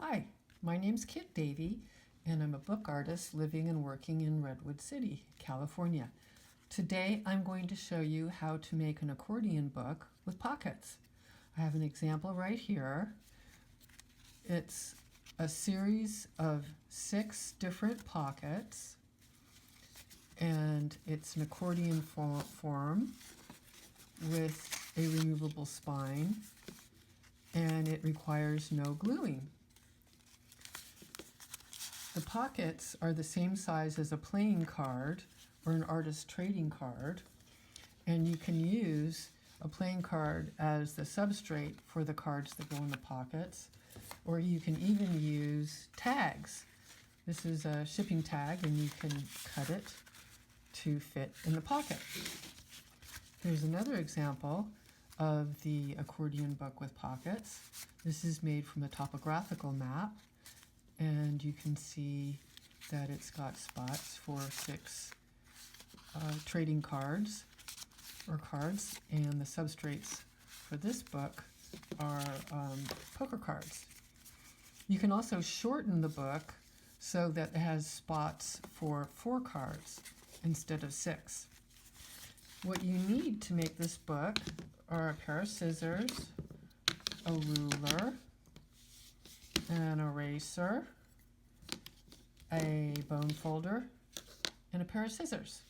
Hi, my name's Kit Davey, and I'm a book artist living and working in Redwood City, California. Today I'm going to show you how to make an accordion book with pockets. I have an example right here. It's a series of 6 different pockets, and it's an accordion form with a removable spine, and it requires no gluing. The pockets are the same size as a playing card or an artist trading card, and you can use a playing card as the substrate for the cards that go in the pockets, or you can even use tags. This is a shipping tag, and you can cut it to fit in the pocket. Here's another example of the accordion book with pockets. This is made from a topographical map, and you can see that it's got spots for 6 trading cards or cards, and the substrates for this book are poker cards. You can also shorten the book so that it has spots for 4 cards instead of 6. What you need to make this book are a pair of scissors, a ruler, an eraser, a bone folder, and a pair of scissors.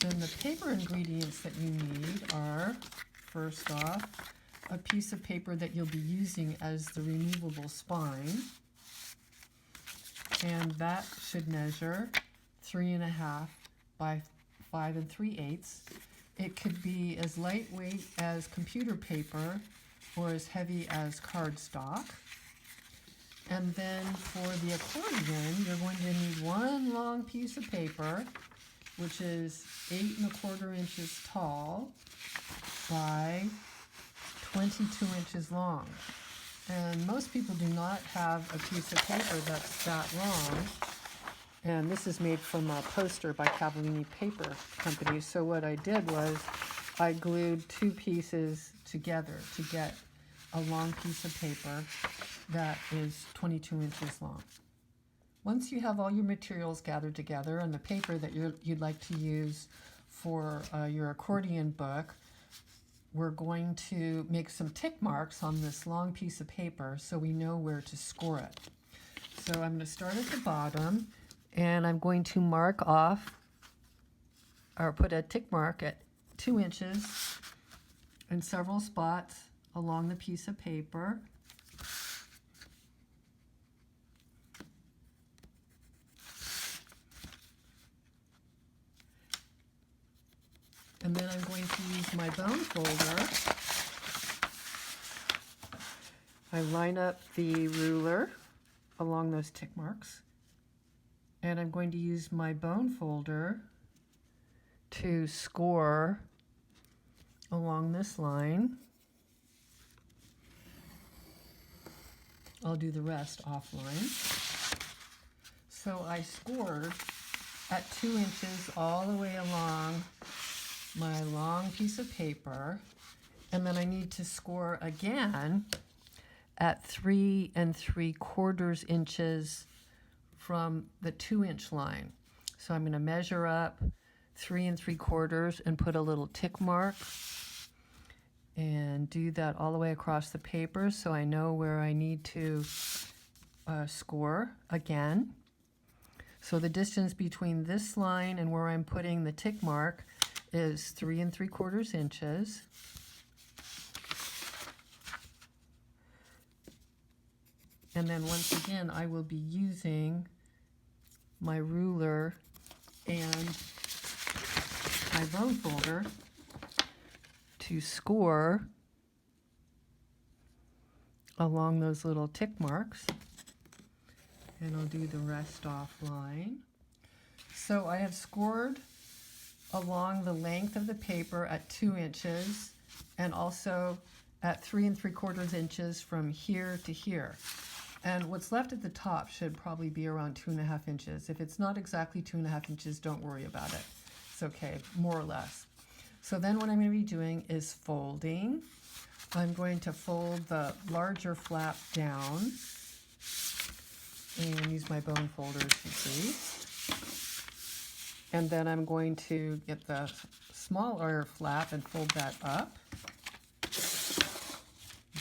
Then the paper ingredients that you need are, first off, a piece of paper that you'll be using as the removable spine, and that should measure 3.5 by 5 3/8. It could be as lightweight as computer paper or as heavy as cardstock. And then for the accordion, you're going to need 1 long piece of paper, which is 8¼ inches tall by 22 inches long. And most people do not have a piece of paper that's that long. And this is made from a poster by Cavallini Paper Company. So what I did was I glued 2 pieces together to get a long piece of paper that is 22 inches long. Once you have all your materials gathered together and the paper that you'd like to use for your accordion book, we're going to make some tick marks on this long piece of paper so we know where to score it. So I'm going to start at the bottom, and I'm going to mark off or put a tick mark at 2 inches in several spots along the piece of paper. And then I'm going to use my bone folder. I line up the ruler along those tick marks, and I'm going to use my bone folder to score along this line. I'll do the rest offline. So I scored at 2 inches all the way along my long piece of paper, and then I need to score again at 3 3/4 inches from the 2-inch line. So I'm going to measure up 3 3/4 and put a little tick mark and do that all the way across the paper so I know where I need to score again. So the distance between this line and where I'm putting the tick mark is 3 3/4 inches. And then once again, I will be using my ruler and my bone folder to score along those little tick marks. And I'll do the rest offline. So I have scored along the length of the paper at 2 inches and also at 3 3/4 inches from here to here. And what's left at the top should probably be around 2.5 inches. If it's not exactly 2.5 inches, don't worry about it. It's okay, more or less. So then what I'm going to be doing is folding. I'm going to fold the larger flap down and use my bone folder to crease. And then I'm going to get the smaller flap and fold that up.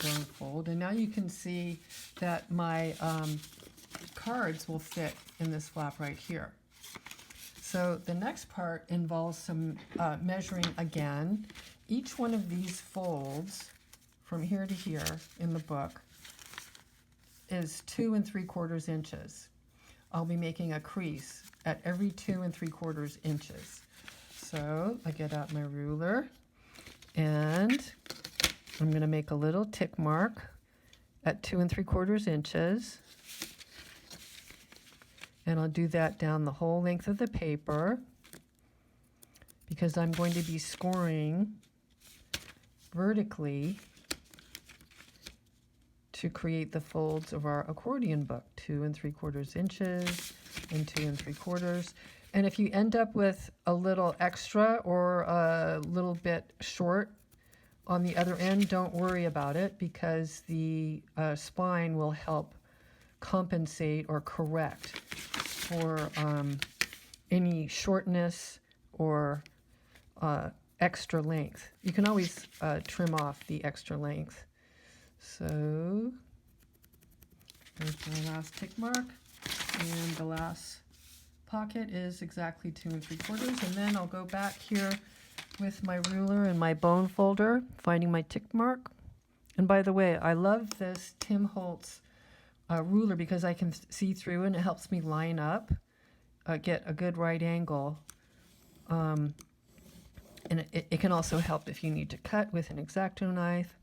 Bone fold. And now you can see that my cards will fit in this flap right here. So the next part involves some measuring again. Each one of these folds from here to here in the book is 2 3/4 inches. I'll be making a crease at every 2 3/4 inches. So I get out my ruler and I'm going to make a little tick mark at 2 3/4 inches. And I'll do that down the whole length of the paper because I'm going to be scoring vertically to create the folds of our accordion book, 2 3/4 inches and 2 3/4. And if you end up with a little extra or a little bit short on the other end, don't worry about it because the spine will help compensate or correct for any shortness or extra length. You can always trim off the extra length. So there's my last tick mark, and the last pocket is exactly 2 3/4, and then I'll go back here with my ruler and my bone folder, finding my tick mark. And by the way, I love this Tim Holtz ruler because I can see through and it helps me line up, get a good right angle. And it can also help if you need to cut with an X-Acto knife.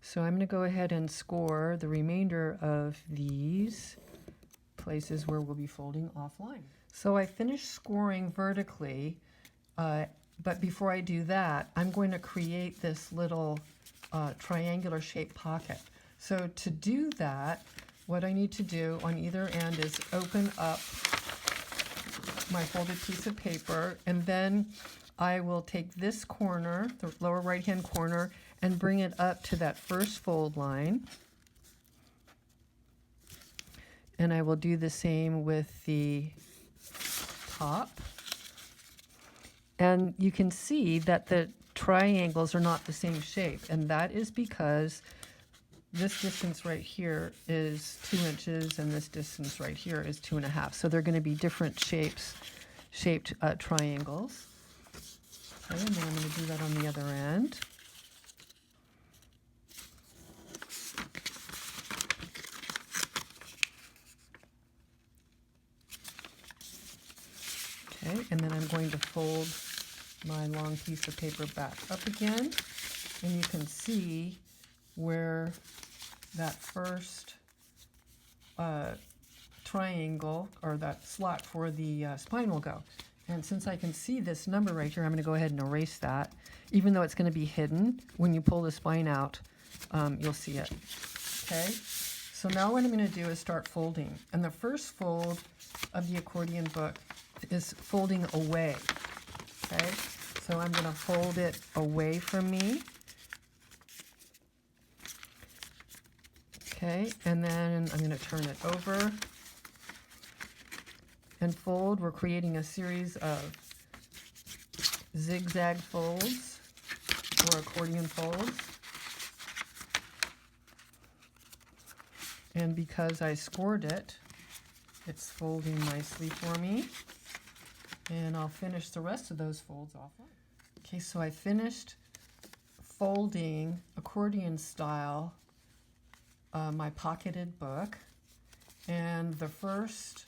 So I'm going to go ahead and score the remainder of these places where we'll be folding offline. So I finished scoring vertically, but before I do that, I'm going to create this little triangular shaped pocket. So to do that, what I need to do on either end is open up my folded piece of paper, and then I will take this corner, the lower right hand corner, and bring it up to that first fold line. And I will do the same with the top. And you can see that the triangles are not the same shape, and that is because this distance right here is 2 inches and this distance right here is 2.5. So they're going to be different shaped triangles. Okay, and then I'm going to do that on the other end. Okay, and then I'm going to fold my long piece of paper back up again, and you can see where that first triangle or that slot for the spine will go. And since I can see this number right here, I'm going to go ahead and erase that. Even though it's going to be hidden, when you pull the spine out, you'll see it. Okay, so now what I'm going to do is start folding. And the first fold of the accordion book is folding away. Okay, so I'm going to fold it away from me. Okay, and then I'm going to turn it over and fold. We're creating a series of zigzag folds or accordion folds. And because I scored it, it's folding nicely for me. And I'll finish the rest of those folds offline. Okay, so I finished folding accordion style my pocketed book, and the first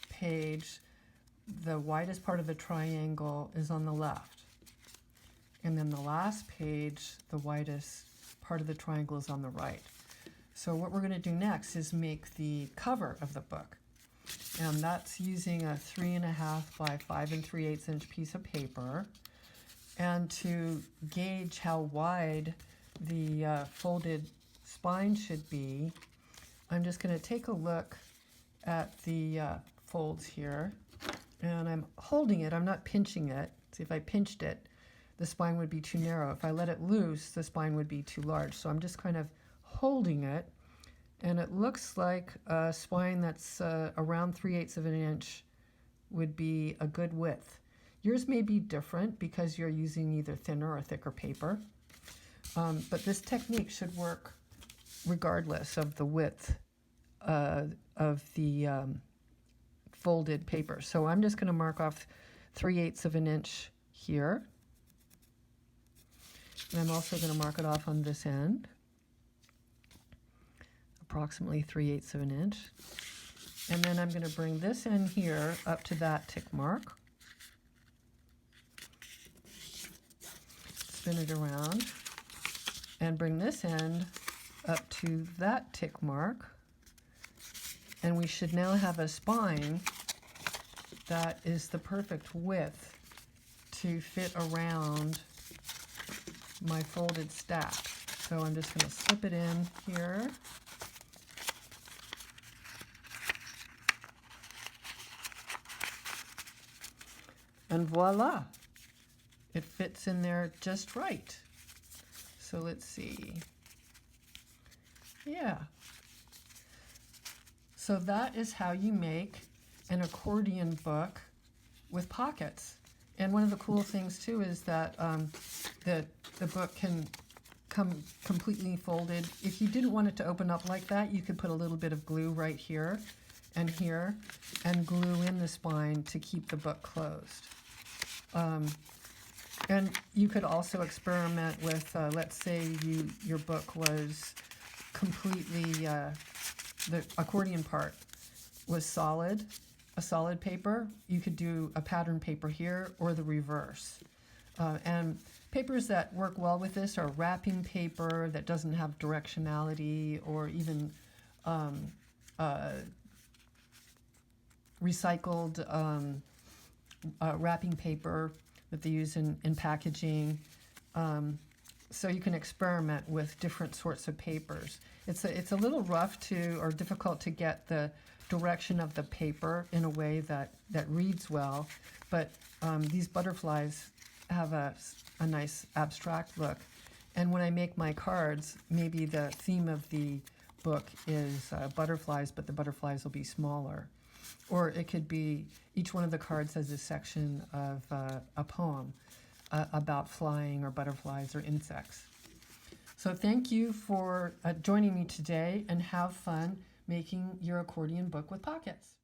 page, the widest part of the triangle is on the left, and then the last page, the widest part of the triangle is on the right. So what we're going to do next is make the cover of the book, and that's using a 3.5 by 5 3/8 inch piece of paper. And to gauge how wide the folded spine should be, I'm just going to take a look at the folds here, and I'm holding it, I'm not pinching it. See, if I pinched it, the spine would be too narrow. If I let it loose, the spine would be too large. So I'm just kind of holding it And it looks like a spine that's around 3/8 of an inch would be a good width. Yours may be different because you're using either thinner or thicker paper, but this technique should work regardless of the width of the folded paper. So I'm just going to mark off 3/8 of an inch here. And I'm also going to mark it off on this end, approximately 3/8 of an inch. And then I'm going to bring this end here up to that tick mark. Spin it around and bring this end up to that tick mark. And we should now have a spine that is the perfect width to fit around my folded stack. So I'm just going to slip it in here. And voila, it fits in there just right. So let's see. Yeah. So that is how you make an accordion book with pockets. And one of the cool things too is that the book can come completely folded. If you didn't want it to open up like that, you could put a little bit of glue right here and here and glue in the spine to keep the book closed. And you could also experiment with, let's say your book was completely, the accordion part was solid, a solid paper. You could do a pattern paper here or the reverse. And papers that work well with this are wrapping paper that doesn't have directionality, or even recycled wrapping paper that they use in packaging. So you can experiment with different sorts of papers. It's a little rough or difficult to get the direction of the paper in a way that reads well, but these butterflies have a nice abstract look. And when I make my cards, maybe the theme of the book is butterflies, but the butterflies will be smaller. Or it could be each one of the cards has a section of a poem about flying or butterflies or insects. So thank you for joining me today, and have fun making your accordion book with pockets.